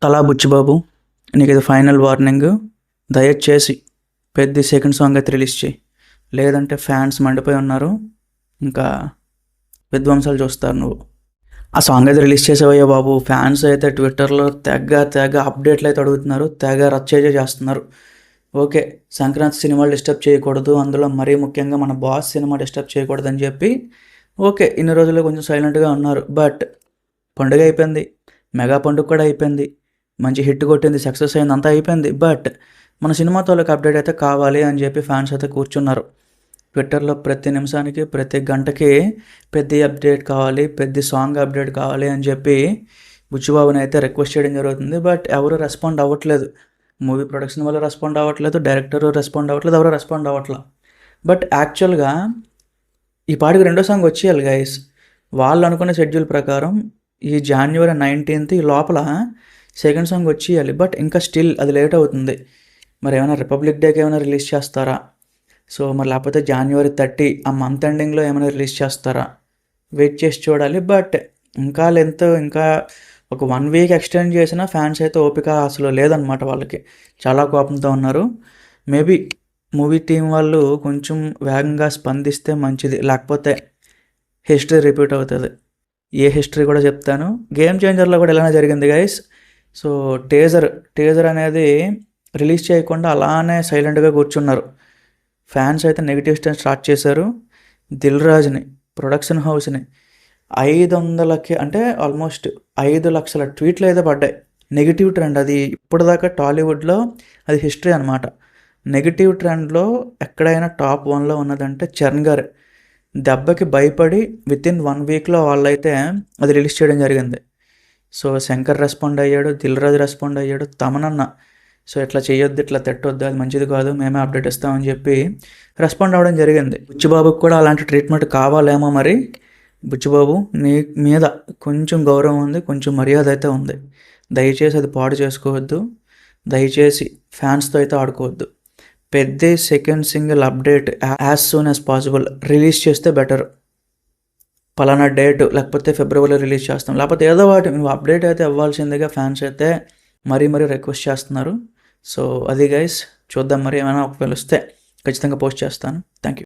తలా బుచ్చిబాబు, నీకు ఇది ఫైనల్ వార్నింగ్. దయచేసి పెద్ద సెకండ్ సాంగ్ అయితే రిలీజ్ చేయి, లేదంటే ఫ్యాన్స్ మండిపోయి ఉన్నారు, ఇంకా విధ్వంసాలు చూస్తారు నువ్వు. ఆ సాంగ్ అయితే రిలీజ్ చేసావయ్యా బాబు. ఫ్యాన్స్ అయితే ట్విట్టర్లో తెగ అప్డేట్లు అయితే అడుగుతున్నారు, తెగ రచ్చే చేస్తున్నారు. ఓకే, సంక్రాంతి సినిమాలు డిస్టర్బ్ చేయకూడదు, అందులో మరీ ముఖ్యంగా మన బాస్ సినిమా డిస్టర్బ్ చేయకూడదు అని చెప్పి ఓకే ఇన్ని రోజుల్లో కొంచెం సైలెంట్గా ఉన్నారు. బట్ పండుగ అయిపోయింది, మెగా పండుగ కూడా అయిపోయింది, మంచి హిట్ కొట్టింది, సక్సెస్ అయింది, అంతా అయిపోయింది. బట్ మన సినిమా తాలూకు అప్డేట్ అయితే కావాలి అని చెప్పి ఫ్యాన్స్ అయితే కూర్చున్నారు. ట్విట్టర్లో ప్రతి నిమిషానికి ప్రతి గంటకి పెద్ద అప్డేట్ కావాలి, పెద్ద సాంగ్ అప్డేట్ కావాలి అని చెప్పి బుచ్చిబాబుని అయితే రిక్వెస్ట్ చేయడం జరుగుతుంది. బట్ ఎవరు రెస్పాండ్ అవ్వట్లేదు. మూవీ ప్రొడక్షన్ వాళ్ళు రెస్పాండ్ అవ్వట్లేదు, డైరెక్టర్ రెస్పాండ్ అవ్వట్లేదు, ఎవరు రెస్పాండ్ అవ్వట్లేదు. బట్ యాక్చువల్గా ఈ పాటికి రెండో సాంగ్ వచ్చేయాలి గైస్. వాళ్ళు అనుకునే షెడ్యూల్ ప్రకారం ఈ January 19th ఈ లోపల సెకండ్ సాంగ్ వచ్చేయాలి. బట్ ఇంకా స్టిల్ అది లేట్ అవుతుంది. మరి ఏమైనా రిపబ్లిక్ డేకి ఏమైనా రిలీజ్ చేస్తారా? సో మరి లేకపోతే January 30 ఆ మంత్ ఎండింగ్లో ఏమైనా రిలీజ్ చేస్తారా? వెయిట్ చేసి చూడాలి. బట్ ఇంకా ఒక 1 week ఎక్స్టెండ్ చేసిన ఫ్యాన్స్ అయితే ఓపిక అసలు లేదనమాట. వాళ్ళకి చాలా కోపంతో ఉన్నారు. మేబీ మూవీ టీం వాళ్ళు కొంచెం వేగంగా స్పందిస్తే మంచిది, లేకపోతే హిస్టరీ రిపీట్ అవుతుంది. ఏ హిస్టరీ కూడా చెప్తాను. గేమ్ చేంజర్లో కూడా ఇలానే జరిగింది గైస్. సో టీజర్ అనేది రిలీజ్ చేయకుండా అలానే సైలెంట్గా కూర్చున్నారు. ఫ్యాన్స్ అయితే నెగిటివ్ స్టార్ట్ చేశారు. దిల్ రాజుని, ప్రొడక్షన్ హౌస్ని 500కి అంటే ఆల్మోస్ట్ 5 లక్షల ట్వీట్లు అయితే పడ్డాయి. నెగిటివ్ ట్రెండ్ అది ఇప్పటిదాకా టాలీవుడ్లో అది హిస్టరీ అనమాట. నెగిటివ్ ట్రెండ్లో ఎక్కడైనా టాప్ 1లో ఉన్నదంటే చరణ్ గారు. దెబ్బకి భయపడి వితిన్ 1 weekలో వాళ్ళైతే అది రిలీజ్ చేయడం జరిగింది. సో శంకర్ రెస్పాండ్ అయ్యాడు, దిల్ రాజు రెస్పాండ్ అయ్యాడు, తమనన్న సో ఇట్లా చేయొద్దు, ఇట్లా తిట్టొద్దు, అది మంచిది కాదు, మేమే అప్డేట్ ఇస్తామని చెప్పి రెస్పాండ్ అవ్వడం జరిగింది. బుచ్చిబాబుకి కూడా అలాంటి ట్రీట్మెంట్ కావాలేమో మరి. బుచ్చిబాబు, నీ మీద కొంచెం గౌరవం ఉంది, కొంచెం మర్యాద అయితే ఉంది. దయచేసి అది పాడు చేసుకోవద్దు, దయచేసి ఫ్యాన్స్తో అయితే ఆడుకోవద్దు. పెద్ద second single update as soon as possible release చేస్తే బెటర్. పలానా డేట్ లేకపోతే ఫిబ్రవరిలో రిలీజ్ చేస్తాం, లేకపోతే ఏదో వాటి నువ్వు అప్డేట్ అయితే ఇవ్వాల్సిందిగా ఫ్యాన్స్ అయితే మరీ రిక్వెస్ట్ చేస్తున్నారు. సో అది గైస్, చూద్దాం మరి ఏమైనా ఒకవేళ వస్తే ఖచ్చితంగా పోస్ట్ చేస్తాను. Thank you.